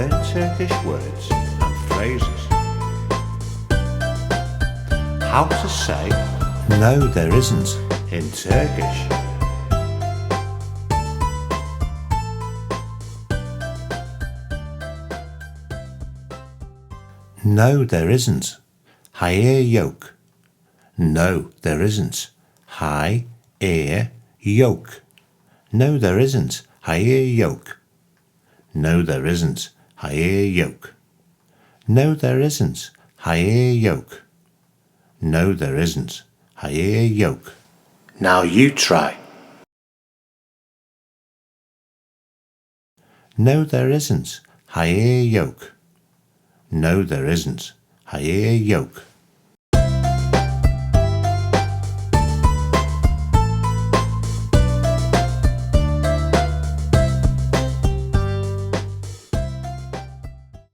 Learn Turkish words and phrases. How to say "No, there isn't" in Turkish. No, there isn't. Hayır yok. No, there isn't. Hayır yok. No, there isn't. Hayır yok. No, there isn't. Hayır yok. No, there isn't. Hayır yok. No, there isn't. Hayır yok. Now you try. No, there isn't. Hayır yok. No, there isn't. Hayır yok.